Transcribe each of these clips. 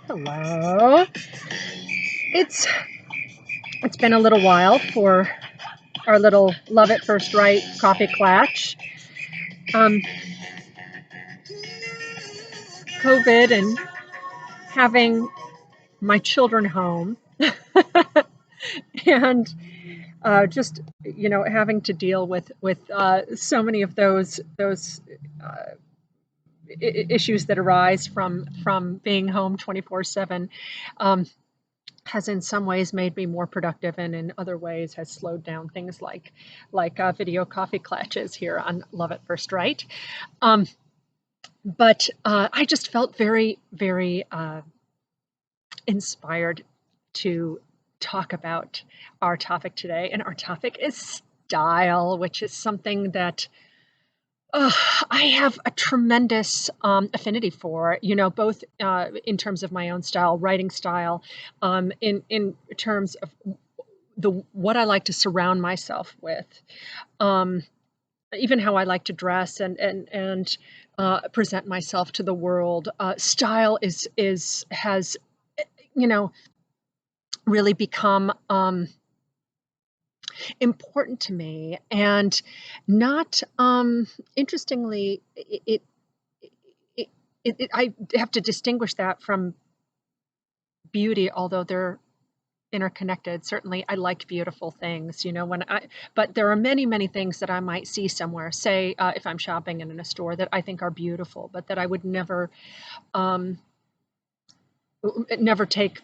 Hello. It's it's been a little while for our little Love at First Right coffee clatch. Um, COVID and having my children home, and just having to deal with so many of those issues that arise from being home 24/7. Um, has in some ways made me more productive, and in other ways has slowed down things like video coffee clatches here on Love at First Right. Um, but I just felt very inspired to talk about our topic today, and our topic is style, which is something that I have a tremendous affinity for, both in terms of my own style, writing style, in terms of the what I like to surround myself with, um, even how I like to dress and present myself to the world. Style is has you know really become important to me, and not interestingly, it, I have to distinguish that from beauty, although they're interconnected. Certainly, I like beautiful things, but there are many things that I might see somewhere, say, if I'm shopping in a store, that I think are beautiful, but that I would um, never take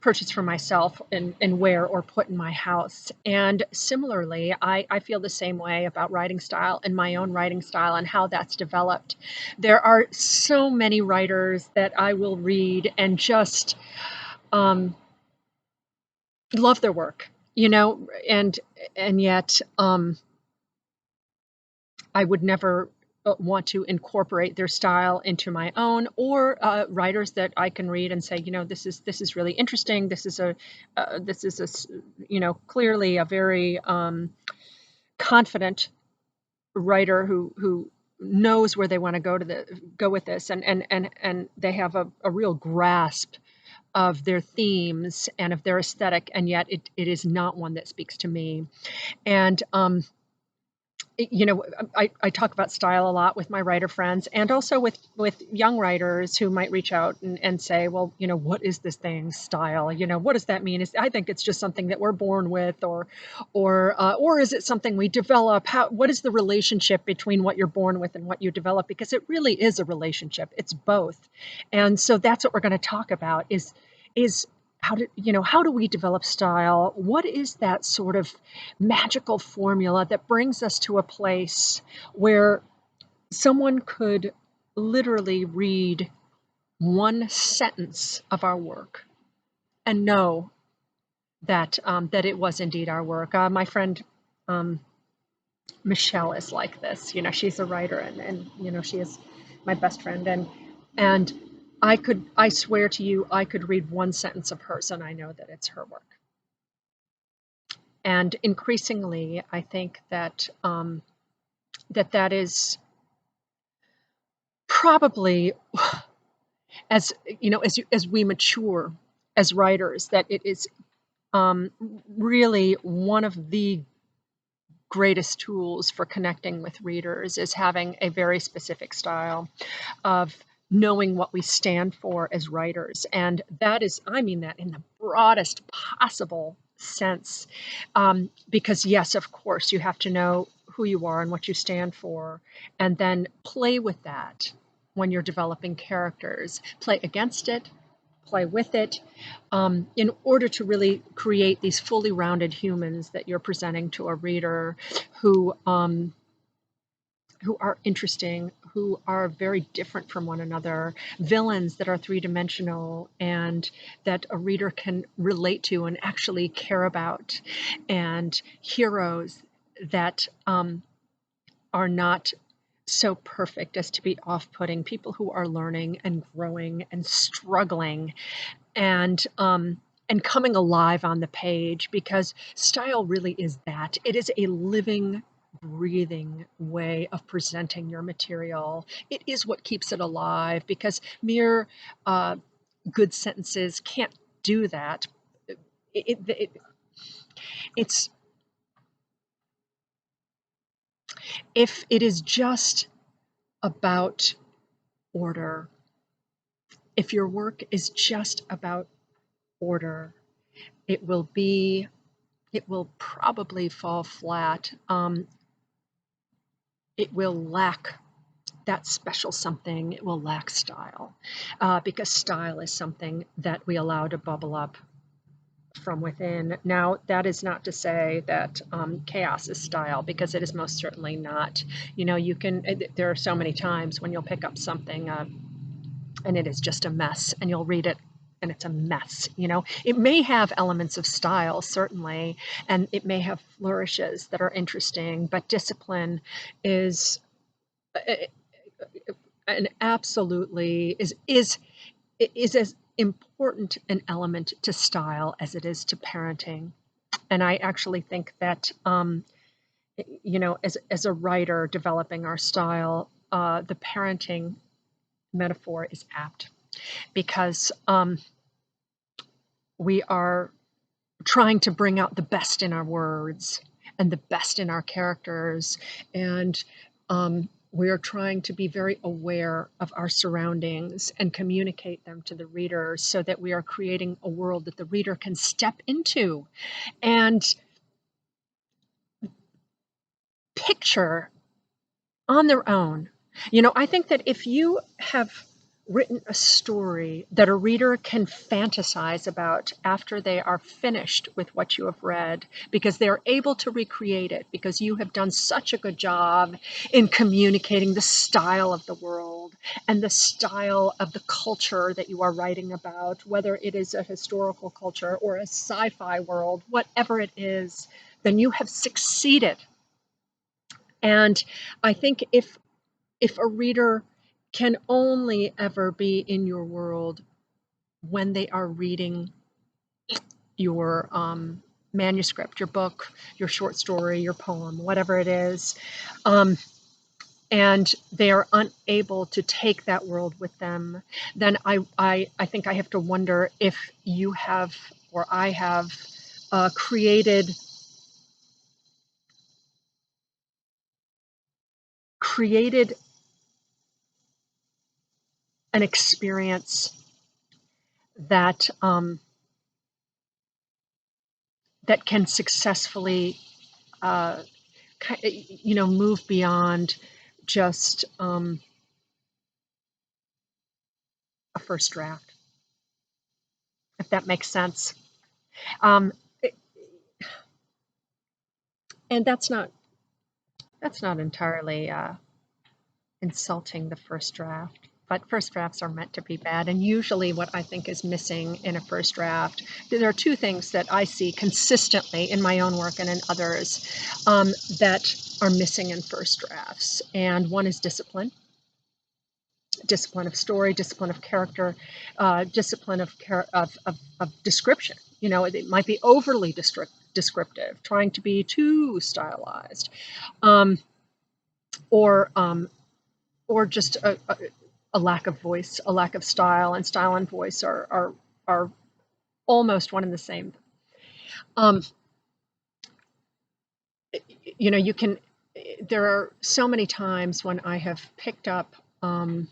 purchase for myself and wear or put in my house. And similarly, I feel the same way about writing style and my own writing style and how that's developed. There are so many writers that I will read and just um, love their work, and yet I would never want to incorporate their style into my own, or writers that I can read and say, this is really interesting. This is clearly a very confident writer who knows where they want to go with this, and they have a real grasp of their themes and of their aesthetic, and yet it is not one that speaks to me. And I talk about style a lot with my writer friends, and also with young writers who might reach out and say, well, what is this thing, style? What does that mean? I think it's just something that we're born with, or is it something we develop? What is the relationship between what you're born with and what you develop? Because it really is a relationship. It's both. And so that's what we're going to talk about is how do we develop style? What is that sort of magical formula that brings us to a place where someone could literally read one sentence of our work and know that it was indeed our work? My friend um, Michelle is like this. She's a writer, and she is my best friend, and I swear to you, I could read one sentence of hers and I know that it's her work. And increasingly, I think that is probably, as we mature as writers, that it is really one of the greatest tools for connecting with readers, is having a very specific style, of knowing what we stand for as writers. And I mean that in the broadest possible sense. Because yes, of course, you have to know who you are and what you stand for, and then play with that when you're developing characters. Play against it, play with it, in order to really create these fully rounded humans that you're presenting to a reader, who are interesting, who are very different from one another, villains that are three-dimensional and that a reader can relate to and actually care about, and heroes that are not so perfect as to be off-putting, people who are learning and growing and struggling, and coming alive on the page, because style really is that. It is a living, breathing way of presenting your material. It is what keeps it alive, because mere good sentences can't do that. It's if it is just about order, if your work is just about order, it will probably fall flat. It will lack that special something. It will lack style, because style is something that we allow to bubble up from within. Now, that is not to say that chaos is style, because it is most certainly not. There are so many times when you'll pick up something and it is just a mess, and you'll read it and it's a mess. It may have elements of style, certainly, and it may have flourishes that are interesting, but discipline is an absolutely is as important an element to style as it is to parenting. And I actually think that as a writer developing our style, the parenting metaphor is apt, because we are trying to bring out the best in our words and the best in our characters, and we are trying to be very aware of our surroundings and communicate them to the reader, so that we are creating a world that the reader can step into and picture on their own. I think that if you have written a story that a reader can fantasize about after they are finished with what you have read, because they're able to recreate it, because you have done such a good job in communicating the style of the world and the style of the culture that you are writing about, whether it is a historical culture or a sci-fi world, whatever it is, then you have succeeded. And I think if a reader can only ever be in your world when they are reading your manuscript, your book, your short story, your poem, whatever it is, and they are unable to take that world with them, then I think I have to wonder if you have, or I have, created an experience that that can successfully move beyond just a first draft, if that makes sense. Um, and that's not entirely insulting the first draft. But first drafts are meant to be bad. And usually what I think is missing in a first draft, there are two things that I see consistently in my own work and in others that are missing in first drafts. And one is discipline of story, discipline of character, discipline of description. It might be overly descriptive, trying to be too stylized, or just a lack of voice, a lack of style. And style and voice are almost one and the same. You can. There are so many times when I have picked up a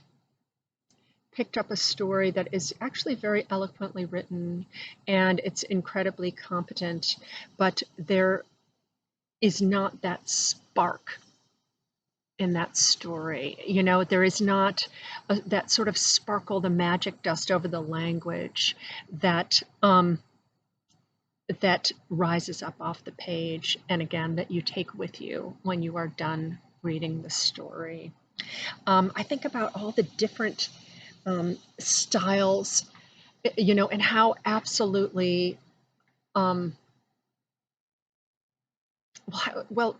story that is actually very eloquently written, and it's incredibly competent, but there is not that spark in that story. There is not that sort of sparkle, the magic dust over the language that that rises up off the page, and again, that you take with you when you are done reading the story. I think about all the different styles, and how absolutely, well,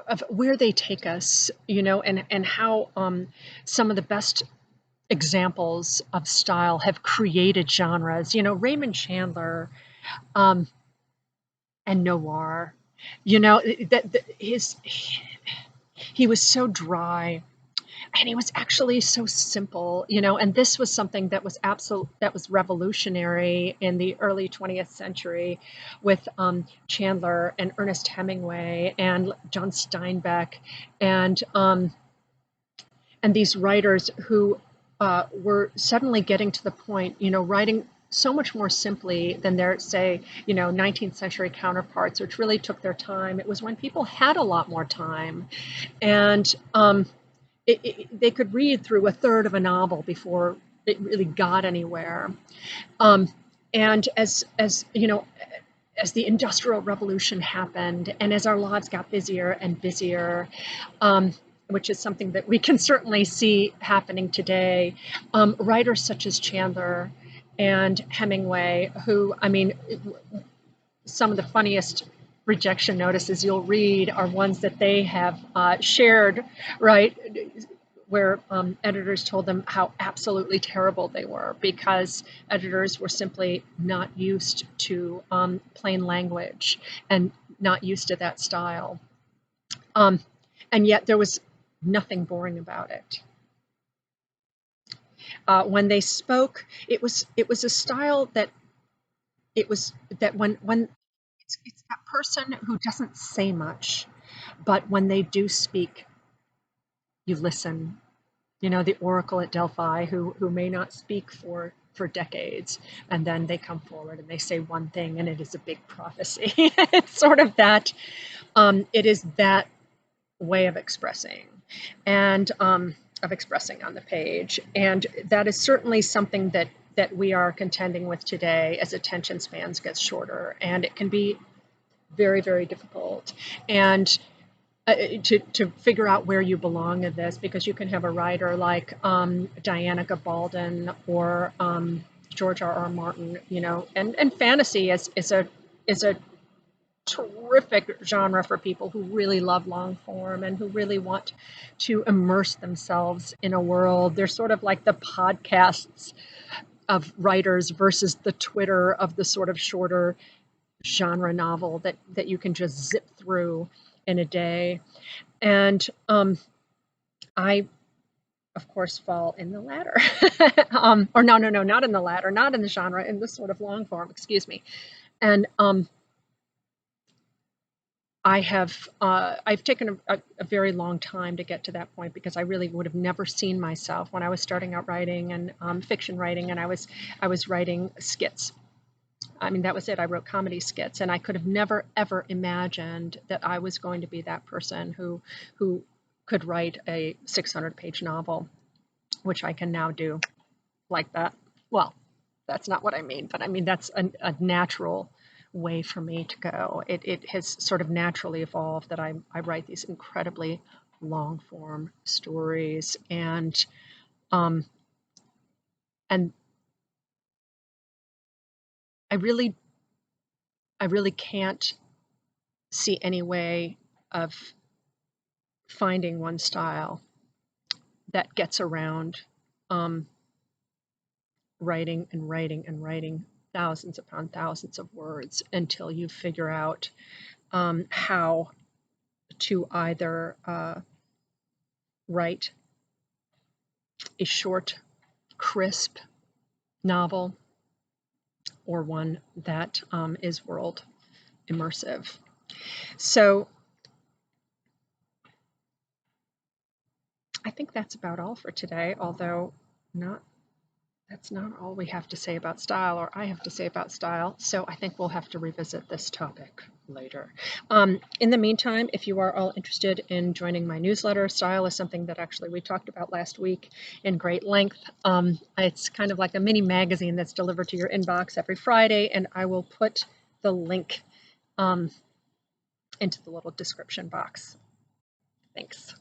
of where they take us, and how some of the best examples of style have created genres. Raymond Chandler and noir. He was so dry and it was actually so simple, you know, and this was something that was revolutionary in the early 20th century with Chandler and Ernest Hemingway and John Steinbeck and these writers who were suddenly getting to the point, you know, writing so much more simply than their, say, you know, 19th century counterparts, which really took their time. It was when people had a lot more time, and they could read through a third of a novel before it really got anywhere. Um, and as you know, as the Industrial Revolution happened, and as our lives got busier and busier, um, which is something that we can certainly see happening today, writers such as Chandler and Hemingway, who, I mean, some of the funniest rejection notices you'll read are ones that they have shared, right? Where editors told them how absolutely terrible they were because editors were simply not used to plain language and not used to that style. And yet there was nothing boring about it. When they spoke, it was a style that when it's that person who doesn't say much, but when they do speak, you listen. You know, the oracle at Delphi who may not speak for decades, and then they come forward and they say one thing and it is a big prophecy. It's sort of that, it is that way of expressing and of expressing on the page. And that is certainly something that we are contending with today as attention spans get shorter, and it can be very, very difficult. And to figure out where you belong in this, because you can have a writer like Diana Gabaldon or George R.R. Martin, you know, and fantasy is a terrific genre for people who really love long form and who really want to immerse themselves in a world. They're sort of like the podcasts of writers versus the Twitter of the sort of shorter genre novel that you can just zip through in a day. And I, of course, fall in the latter. Or no, not in the latter, not in the genre, in this sort of long form, excuse me. And I've taken a very long time to get to that point because I really would have never seen myself when I was starting out writing and fiction writing, and I was writing skits. I mean, that was it. I wrote comedy skits, and I could have never ever imagined that I was going to be that person who could write a 600-page novel, which I can now do like that. Well, that's not what I mean, but I mean that's a natural way for me to go. It has sort of naturally evolved that I write these incredibly long form stories, um, and I really can't see any way of finding one style that gets around writing and writing and writing thousands upon thousands of words until you figure out how to either write a short, crisp novel or one that is world immersive. So I think that's about all for today, although that's not all we have to say about style, or I have to say about style. So I think we'll have to revisit this topic later. In the meantime, if you are all interested in joining my newsletter, style is something that actually we talked about last week in great length. It's kind of like a mini magazine that's delivered to your inbox every Friday, and I will put the link into the little description box. Thanks.